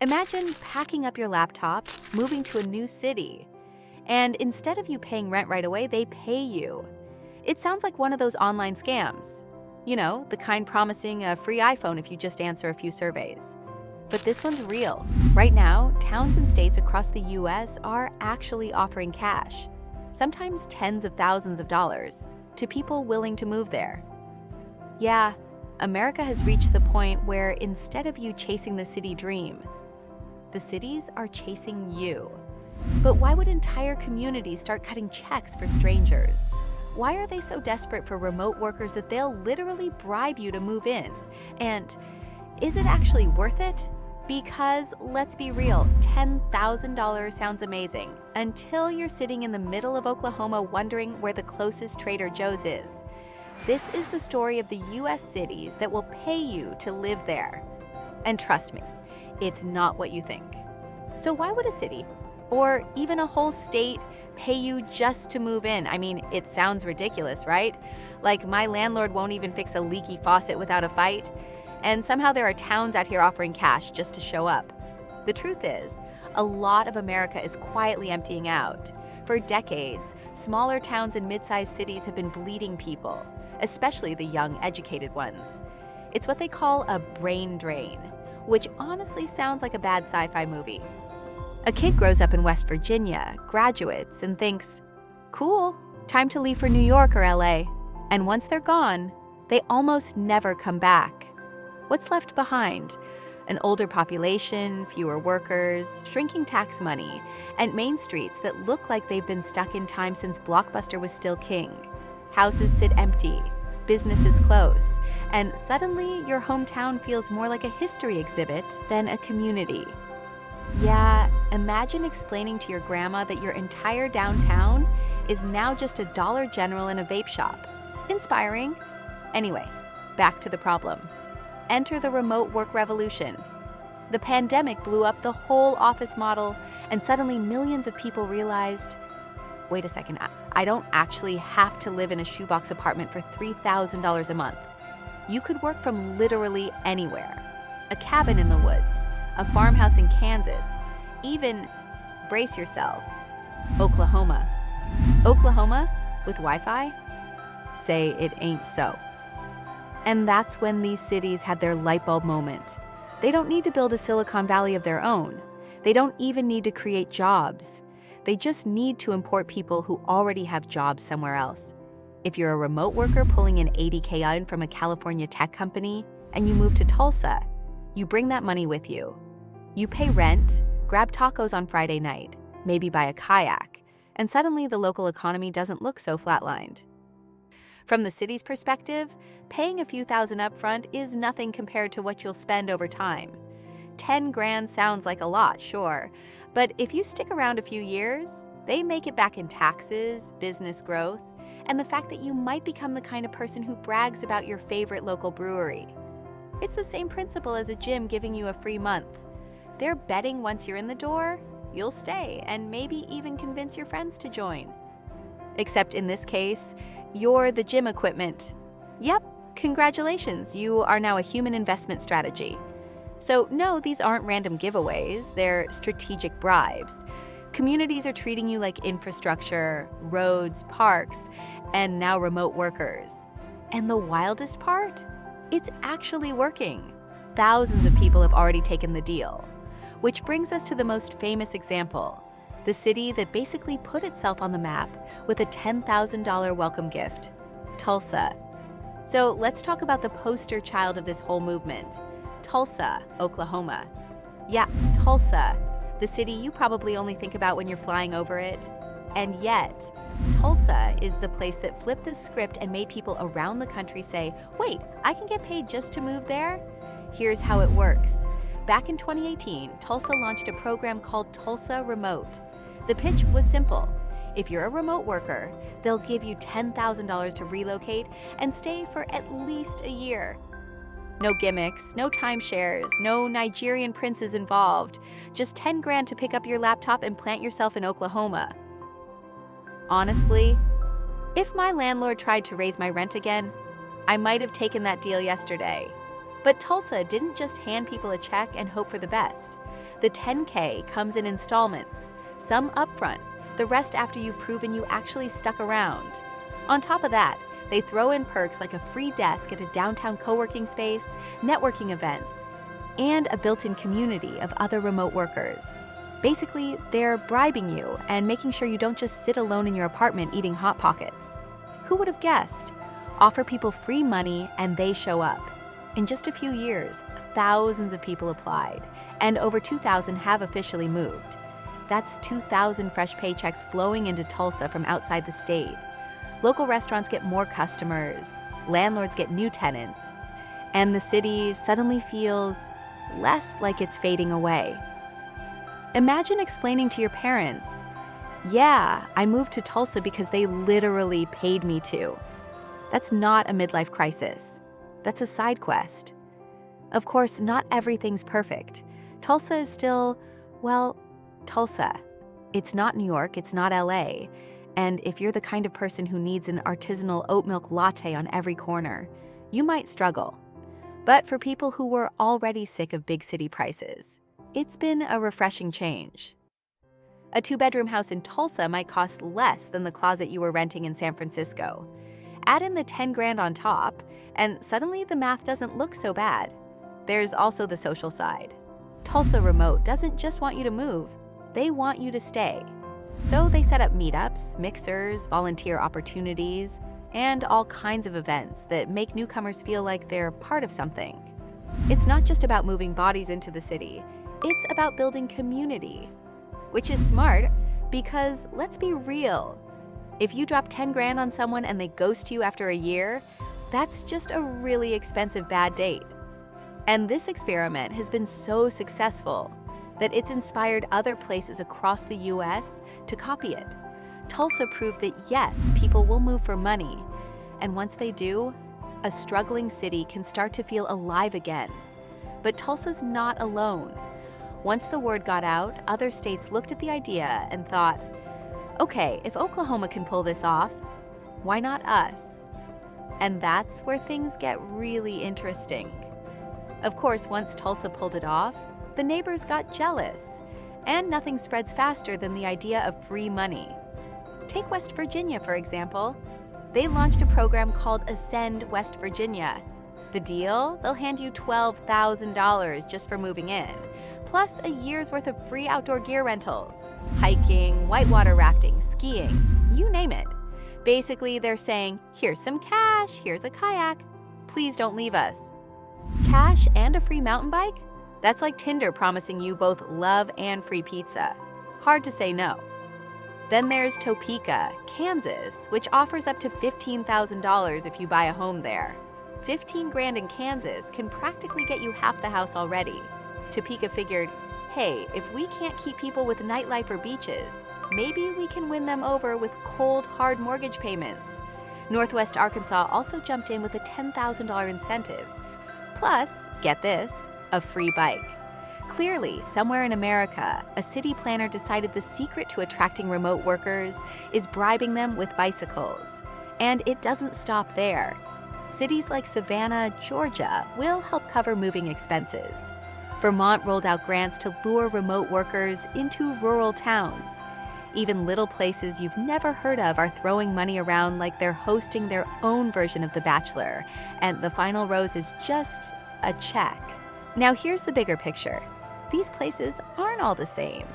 Imagine packing up your laptop, moving to a new city, and instead of you paying rent right away, they pay you. It sounds like one of those online scams. You know, the kind promising a free iPhone if you just answer a few surveys. But this one's real. Right now, towns and states across the US are actually offering cash, sometimes tens of thousands of dollars, to people willing to move there. Yeah, America has reached the point where instead of you chasing the city dream, the cities are chasing you. But why would entire communities start cutting checks for strangers? Why are they so desperate for remote workers that they'll literally bribe you to move in? And is it actually worth it? Because let's be real, $10,000 sounds amazing until you're sitting in the middle of Oklahoma wondering where the closest Trader Joe's is. This is the story of the US cities that will pay you to live there. And trust me, it's not what you think. So why would a city, or even a whole state, pay you just to move in? I mean, it sounds ridiculous, right? Like my landlord won't even fix a leaky faucet without a fight. And somehow there are towns out here offering cash just to show up. The truth is, a lot of America is quietly emptying out. For decades, smaller towns and mid-sized cities have been bleeding people, especially the young, educated ones. It's what they call a brain drain, which honestly sounds like a bad sci-fi movie. A kid grows up in West Virginia, graduates, and thinks, cool, time to leave for New York or LA. And once they're gone, they almost never come back. What's left behind? An older population, fewer workers, shrinking tax money, and main streets that look like they've been stuck in time since Blockbuster was still king. Houses sit empty, businesses close, and suddenly your hometown feels more like a history exhibit than a community. Yeah, imagine explaining to your grandma that your entire downtown is now just a Dollar General and a vape shop. Inspiring. Anyway, back to the problem. Enter the remote work revolution. The pandemic blew up the whole office model, and suddenly millions of people realized, wait a second, I don't actually have to live in a shoebox apartment for $3,000 a month. You could work from literally anywhere. A cabin in the woods, a farmhouse in Kansas, even, brace yourself, Oklahoma. Oklahoma with Wi-Fi? Say it ain't so. And that's when these cities had their light bulb moment. They don't need to build a Silicon Valley of their own. They don't even need to create jobs. They just need to import people who already have jobs somewhere else. If you're a remote worker pulling in $80K in from a California tech company and you move to Tulsa, you bring that money with you. You pay rent, grab tacos on Friday night, maybe buy a kayak, and suddenly the local economy doesn't look so flatlined. From the city's perspective, paying a few thousand up front is nothing compared to what you'll spend over time. 10 grand sounds like a lot, sure, but if you stick around a few years, they make it back in taxes, business growth, and the fact that you might become the kind of person who brags about your favorite local brewery. It's the same principle as a gym giving you a free month. They're betting once you're in the door, you'll stay and maybe even convince your friends to join. Except in this case, you're the gym equipment. Yep, congratulations, you are now a human investment strategy. So no, these aren't random giveaways, they're strategic bribes. Communities are treating you like infrastructure, roads, parks, and now remote workers. And the wildest part? It's actually working. Thousands of people have already taken the deal. Which brings us to the most famous example, the city that basically put itself on the map with a $10,000 welcome gift, Tulsa. So let's talk about the poster child of this whole movement, Tulsa, Oklahoma. Yeah, Tulsa, the city you probably only think about when you're flying over it. And yet, Tulsa is the place that flipped the script and made people around the country say, wait, I can get paid just to move there? Here's how it works. Back in 2018, Tulsa launched a program called Tulsa Remote. The pitch was simple. If you're a remote worker, they'll give you $10,000 to relocate and stay for at least a year. No gimmicks, no timeshares, no Nigerian princes involved. Just 10 grand to pick up your laptop and plant yourself in Oklahoma. Honestly, if my landlord tried to raise my rent again, I might have taken that deal yesterday. But Tulsa didn't just hand people a check and hope for the best. The 10K comes in installments, some upfront, the rest after you've proven you actually stuck around. On top of that, they throw in perks like a free desk at a downtown co-working space, networking events, and a built-in community of other remote workers. Basically, they're bribing you and making sure you don't just sit alone in your apartment eating Hot Pockets. Who would have guessed? Offer people free money and they show up. In just a few years, thousands of people applied, and over 2,000 have officially moved. That's 2,000 fresh paychecks flowing into Tulsa from outside the state. Local restaurants get more customers, landlords get new tenants, and the city suddenly feels less like it's fading away. Imagine explaining to your parents, "Yeah, I moved to Tulsa because they literally paid me to." That's not a midlife crisis. That's a side quest. Of course, not everything's perfect. Tulsa is still, well, Tulsa. It's not New York, it's not LA. And if you're the kind of person who needs an artisanal oat milk latte on every corner, you might struggle. But for people who were already sick of big city prices, it's been a refreshing change. A 2-bedroom house in Tulsa might cost less than the closet you were renting in San Francisco. Add in the 10 grand on top, and suddenly the math doesn't look so bad. There's also the social side. Tulsa Remote doesn't just want you to move, they want you to stay. So they set up meetups, mixers, volunteer opportunities, and all kinds of events that make newcomers feel like they're part of something. It's not just about moving bodies into the city, it's about building community. Which is smart, because let's be real. If you drop 10 grand on someone and they ghost you after a year, that's just a really expensive bad date. And this experiment has been so successful that it's inspired other places across the US to copy it. Tulsa proved that yes, people will move for money. And once they do, a struggling city can start to feel alive again. But Tulsa's not alone. Once the word got out, other states looked at the idea and thought, okay, if Oklahoma can pull this off, why not us? And that's where things get really interesting. Of course, once Tulsa pulled it off, the neighbors got jealous, and nothing spreads faster than the idea of free money. Take West Virginia, for example. They launched a program called Ascend West Virginia. The deal? They'll hand you $12,000 just for moving in, plus a year's worth of free outdoor gear rentals, hiking, whitewater rafting, skiing, you name it. Basically, they're saying, here's some cash, here's a kayak, please don't leave us. Cash and a free mountain bike? That's like Tinder promising you both love and free pizza. Hard to say no. Then there's Topeka, Kansas, which offers up to $15,000 if you buy a home there. 15 grand in Kansas can practically get you half the house already. Topeka figured, hey, if we can't keep people with nightlife or beaches, maybe we can win them over with cold, hard mortgage payments. Northwest Arkansas also jumped in with a $10,000 incentive. Plus, get this, a free bike. Clearly, somewhere in America, a city planner decided the secret to attracting remote workers is bribing them with bicycles. And it doesn't stop there. Cities like Savannah, Georgia will help cover moving expenses. Vermont rolled out grants to lure remote workers into rural towns. Even little places you've never heard of are throwing money around like they're hosting their own version of The Bachelor, and the final rose is just a check. Now here's the bigger picture. These places aren't all the same.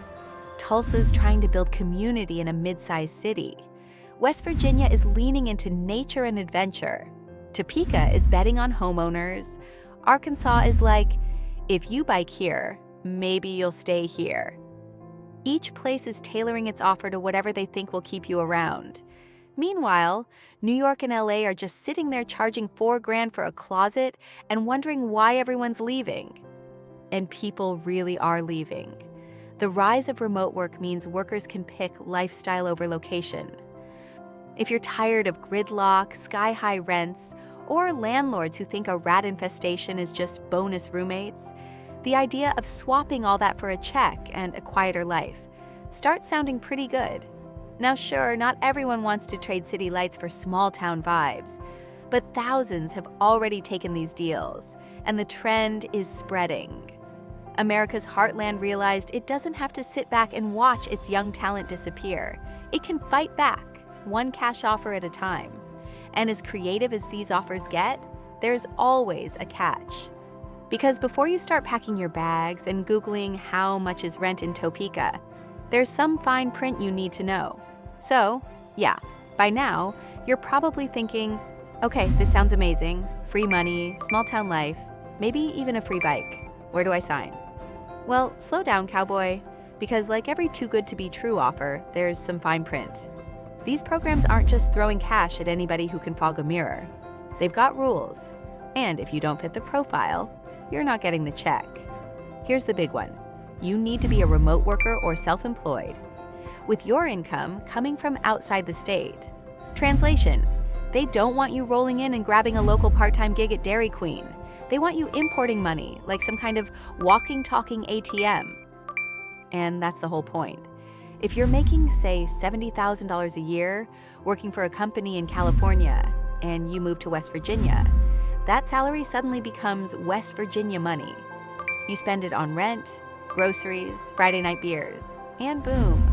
Tulsa's trying to build community in a mid-sized city. West Virginia is leaning into nature and adventure. Topeka is betting on homeowners. Arkansas is like, if you bike here, maybe you'll stay here. Each place is tailoring its offer to whatever they think will keep you around. Meanwhile, New York and LA are just sitting there charging $4 grand for a closet and wondering why everyone's leaving. And people really are leaving. The rise of remote work means workers can pick lifestyle over location. If you're tired of gridlock, sky-high rents, or landlords who think a rat infestation is just bonus roommates, the idea of swapping all that for a check and a quieter life starts sounding pretty good. Now sure, not everyone wants to trade city lights for small-town vibes, But thousands have already taken these deals, and the trend is spreading. America's heartland realized it doesn't have to sit back and watch its young talent disappear. It can fight back, one cash offer at a time. And as creative as these offers get, there's always a catch. Because before you start packing your bags and Googling how much is rent in Topeka, there's some fine print you need to know. So, yeah, by now, you're probably thinking, okay, this sounds amazing. Free money, small town life, maybe even a free bike. Where do I sign? Well, slow down, cowboy, because like every too good to be true offer, there's some fine print. These programs aren't just throwing cash at anybody who can fog a mirror. They've got rules, and if you don't fit the profile, you're not getting the check. Here's the big one. You need to be a remote worker or self-employed, with your income coming from outside the state. Translation: they don't want you rolling in and grabbing a local part-time gig at Dairy Queen. They want you importing money, like some kind of walking, talking ATM. And that's the whole point. If you're making, say, $70,000 a year, working for a company in California, and you move to West Virginia, that salary suddenly becomes West Virginia money. You spend it on rent, groceries, Friday night beers, and boom,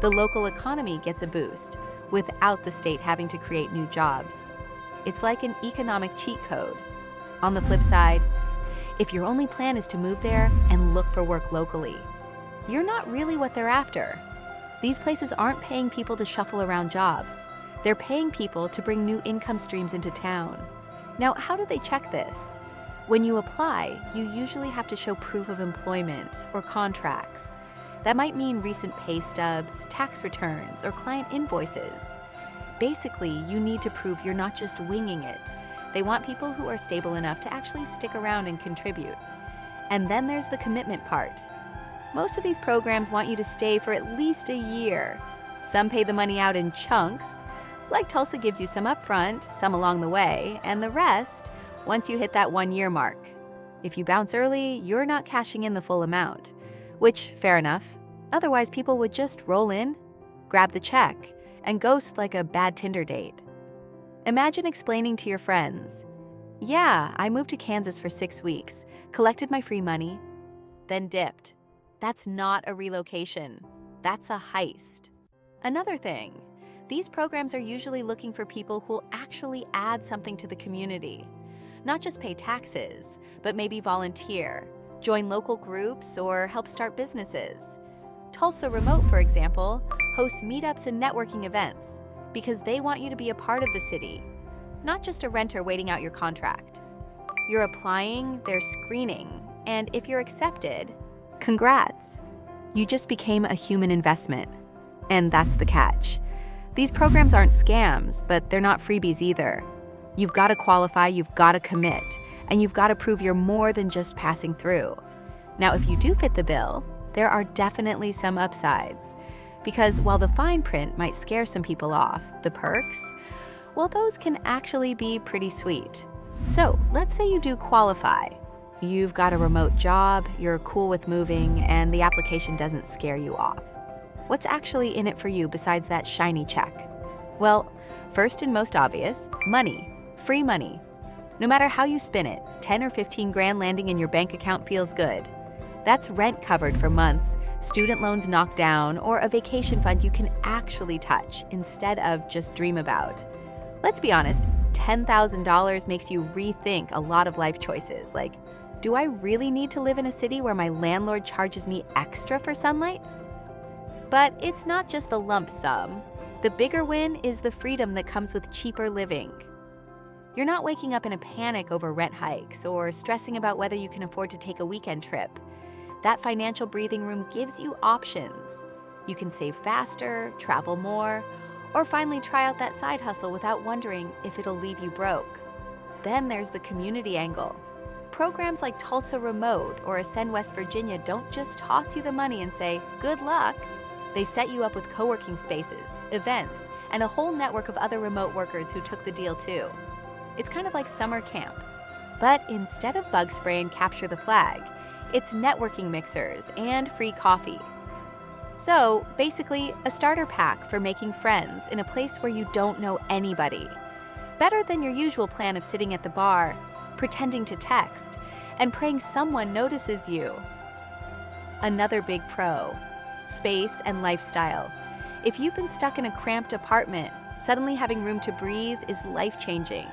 the local economy gets a boost without the state having to create new jobs. It's like an economic cheat code. On the flip side, if your only plan is to move there and look for work locally, you're not really what they're after. These places aren't paying people to shuffle around jobs. They're paying people to bring new income streams into town. Now, how do they check this? When you apply, you usually have to show proof of employment or contracts. That might mean recent pay stubs, tax returns, or client invoices. Basically, you need to prove you're not just winging it. They want people who are stable enough to actually stick around and contribute. And then there's the commitment part. Most of these programs want you to stay for at least a year. Some pay the money out in chunks, like Tulsa gives you some upfront, some along the way, and the rest once you hit that 1-year mark. If you bounce early, you're not cashing in the full amount, which, fair enough. Otherwise, people would just roll in, grab the check, and ghost like a bad Tinder date. Imagine explaining to your friends, yeah, I moved to Kansas for 6 weeks, collected my free money, then dipped. That's not a relocation. That's a heist. Another thing, these programs are usually looking for people who'll actually add something to the community. Not just pay taxes, but maybe volunteer, join local groups, or help start businesses. Tulsa Remote, for example, hosts meetups and networking events because they want you to be a part of the city, not just a renter waiting out your contract. You're applying, they're screening, and if you're accepted, congrats. You just became a human investment. And that's the catch. These programs aren't scams, but they're not freebies either. You've got to qualify, you've got to commit, and you've got to prove you're more than just passing through. Now, if you do fit the bill, there are definitely some upsides. Because while the fine print might scare some people off, the perks, well, those can actually be pretty sweet. So let's say you do qualify. You've got a remote job, you're cool with moving, and the application doesn't scare you off. What's actually in it for you besides that shiny check? Well, first and most obvious, money. Free money. No matter how you spin it, 10 or 15 grand landing in your bank account feels good. That's rent covered for months, student loans knocked down, or a vacation fund you can actually touch instead of just dream about. Let's be honest, $10,000 makes you rethink a lot of life choices, like, do I really need to live in a city where my landlord charges me extra for sunlight? But it's not just the lump sum. The bigger win is the freedom that comes with cheaper living. You're not waking up in a panic over rent hikes or stressing about whether you can afford to take a weekend trip. That financial breathing room gives you options. You can save faster, travel more, or finally try out that side hustle without wondering if it'll leave you broke. Then there's the community angle. Programs like Tulsa Remote or Ascend West Virginia don't just toss you the money and say, good luck. They set you up with co-working spaces, events, and a whole network of other remote workers who took the deal too. It's kind of like summer camp. But instead of bug spray and capture the flag, it's networking mixers and free coffee. So basically, a starter pack for making friends in a place where you don't know anybody. Better than your usual plan of sitting at the bar, pretending to text, and praying someone notices you. Another big pro: space and lifestyle. If you've been stuck in a cramped apartment, suddenly having room to breathe is life-changing.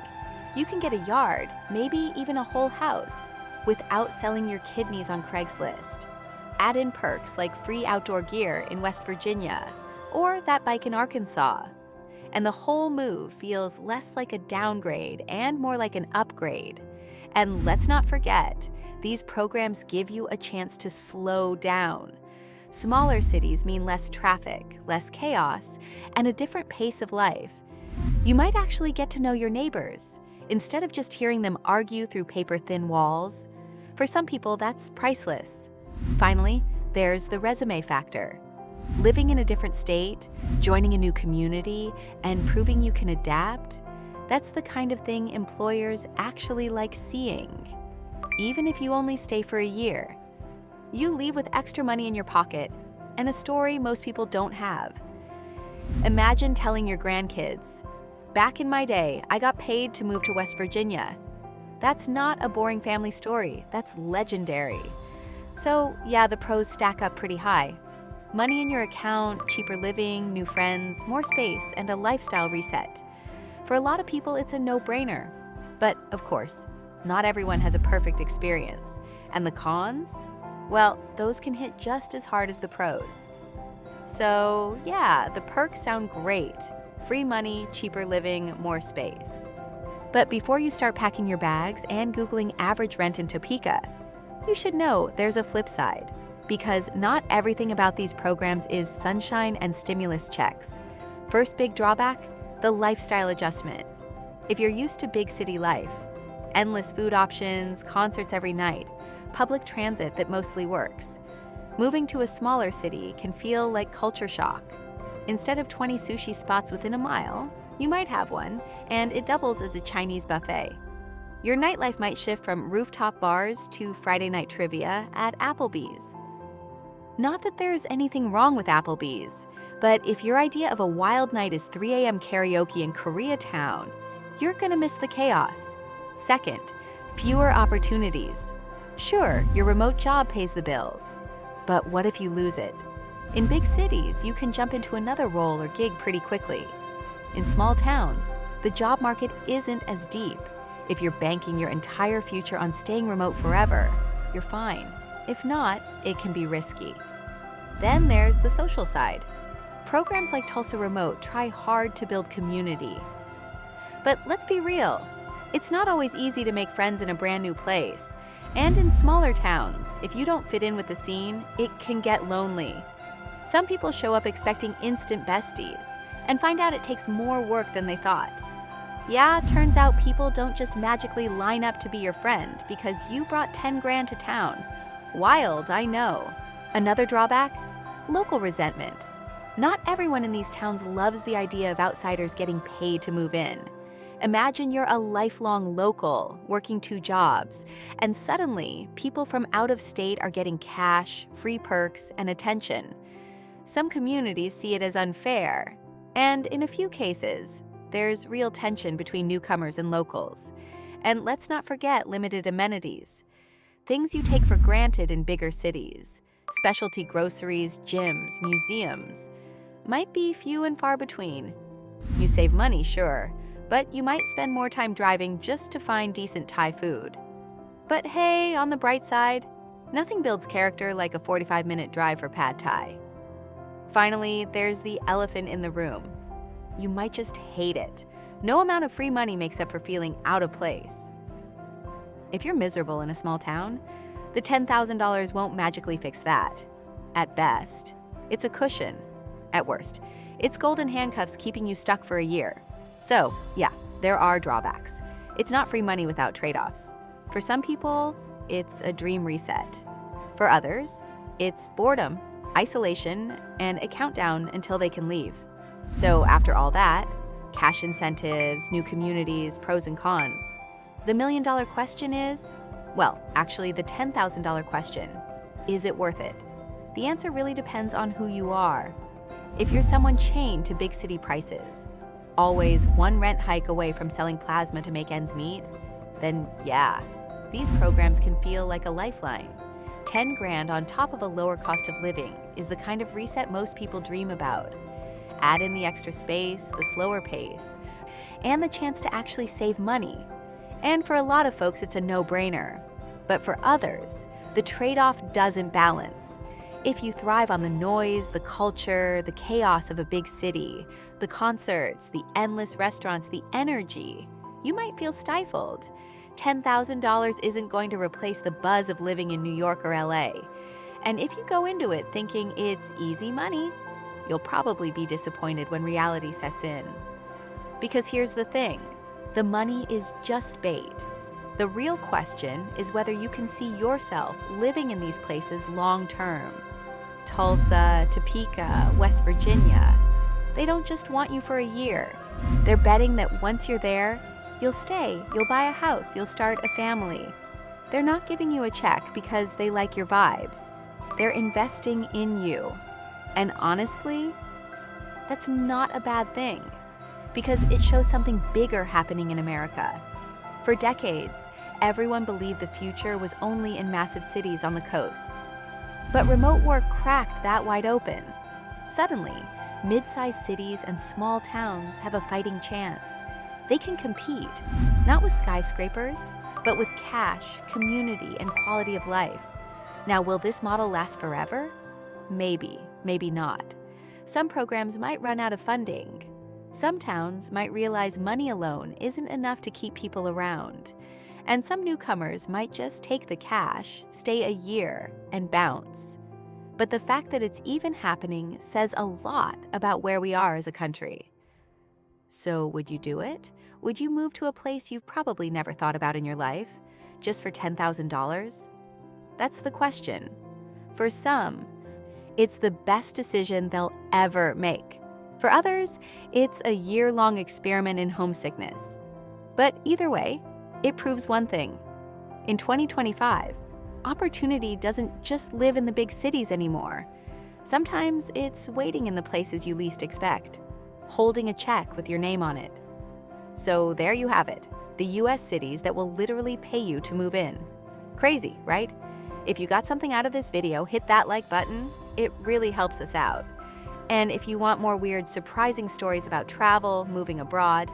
You can get a yard, maybe even a whole house, without selling your kidneys on Craigslist. Add in perks like free outdoor gear in West Virginia, or that bike in Arkansas. And the whole move feels less like a downgrade and more like an upgrade. And let's not forget, these programs give you a chance to slow down. Smaller cities mean less traffic, less chaos, and a different pace of life. You might actually get to know your neighbors, instead of just hearing them argue through paper-thin walls. For some people, that's priceless. Finally, there's the resume factor. Living in a different state, joining a new community, and proving you can adapt, that's the kind of thing employers actually like seeing. Even if you only stay for a year, you leave with extra money in your pocket and a story most people don't have. Imagine telling your grandkids, "Back in my day, I got paid to move to West Virginia." That's not a boring family story, that's legendary. So yeah, the pros stack up pretty high. Money in your account, cheaper living, new friends, more space, and a lifestyle reset. For a lot of people, it's a no-brainer. But of course, not everyone has a perfect experience. And the cons? Well, those can hit just as hard as the pros. So yeah, the perks sound great. Free money, cheaper living, more space. But before you start packing your bags and Googling average rent in Topeka, you should know there's a flip side. Because not everything about these programs is sunshine and stimulus checks. First big drawback, the lifestyle adjustment. If you're used to big city life, endless food options, concerts every night, public transit that mostly works, moving to a smaller city can feel like culture shock. Instead of 20 sushi spots within a mile, you might have one, and it doubles as a Chinese buffet. Your nightlife might shift from rooftop bars to Friday night trivia at Applebee's. Not that there's anything wrong with Applebee's, but if your idea of a wild night is 3 a.m. karaoke in Koreatown, you're gonna miss the chaos. Second, fewer opportunities. Sure, your remote job pays the bills, but what if you lose it? In big cities, you can jump into another role or gig pretty quickly. In small towns, the job market isn't as deep. If you're banking your entire future on staying remote forever, you're fine. If not, it can be risky. Then there's the social side. Programs like Tulsa Remote try hard to build community. But let's be real, it's not always easy to make friends in a brand new place. And in smaller towns, if you don't fit in with the scene, it can get lonely. Some people show up expecting instant besties and find out it takes more work than they thought. Yeah, turns out people don't just magically line up to be your friend because you brought 10 grand to town. Wild, I know. Another drawback? Local resentment. Not everyone in these towns loves the idea of outsiders getting paid to move in. Imagine you're a lifelong local, working 2 jobs, and suddenly people from out of state are getting cash, free perks, and attention. Some communities see it as unfair, and in a few cases, there's real tension between newcomers and locals. And let's not forget limited amenities. Things you take for granted in bigger cities, specialty groceries, gyms, museums, might be few and far between. You save money, sure, but you might spend more time driving just to find decent Thai food. But hey, on the bright side, nothing builds character like a 45-minute drive for pad Thai. Finally, there's the elephant in the room. You might just hate it. No amount of free money makes up for feeling out of place. If you're miserable in a small town, the $10,000 won't magically fix that. At best, it's a cushion. At worst, it's golden handcuffs keeping you stuck for a year. So, yeah, there are drawbacks. It's not free money without trade-offs. For some people, it's a dream reset. For others, it's boredom, isolation, and a countdown until they can leave. So after all that, cash incentives, new communities, pros and cons, the million-dollar question is, well, actually the $10,000 question, is it worth it? The answer really depends on who you are. If you're someone chained to big city prices, always one rent hike away from selling plasma to make ends meet, then yeah, these programs can feel like a lifeline. 10 grand on top of a lower cost of living is the kind of reset most people dream about. Add in the extra space, the slower pace, and the chance to actually save money. And for a lot of folks, it's a no-brainer. But for others, the trade-off doesn't balance. If you thrive on the noise, the culture, the chaos of a big city, the concerts, the endless restaurants, the energy, you might feel stifled. $10,000 isn't going to replace the buzz of living in New York or LA. And if you go into it thinking it's easy money, you'll probably be disappointed when reality sets in. Because here's the thing, the money is just bait. The real question is whether you can see yourself living in these places long term. Tulsa, Topeka, West Virginia, they don't just want you for a year. They're betting that once you're there, you'll stay, you'll buy a house, you'll start a family. They're not giving you a check because they like your vibes. They're investing in you. And honestly, that's not a bad thing, because it shows something bigger happening in America. For decades, everyone believed the future was only in massive cities on the coasts. But remote work cracked that wide open. Suddenly, mid-sized cities and small towns have a fighting chance. They can compete, not with skyscrapers, but with cash, community, and quality of life. Now, will this model last forever? Maybe, maybe not. Some programs might run out of funding. Some towns might realize money alone isn't enough to keep people around. And some newcomers might just take the cash, stay a year, and bounce. But the fact that it's even happening says a lot about where we are as a country. So would you do it? Would you move to a place you've probably never thought about in your life, just for $10,000? That's the question. For some, it's the best decision they'll ever make. For others, it's a year-long experiment in homesickness. But either way, it proves one thing. In 2025, opportunity doesn't just live in the big cities anymore. Sometimes it's waiting in the places you least expect, holding a check with your name on it. So there you have it, the US cities that will literally pay you to move in. Crazy, right? If you got something out of this video, hit that like button. It really helps us out. And if you want more weird, surprising stories about travel, moving abroad,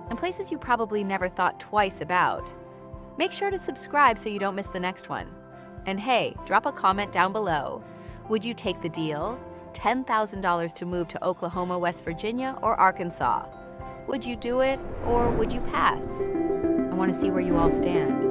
and places you probably never thought twice about, make sure to subscribe so you don't miss the next one. And hey, drop a comment down below. Would you take the deal? $10,000 to move to Oklahoma, West Virginia, or Arkansas? Would you do it, or would you pass? I want to see where you all stand.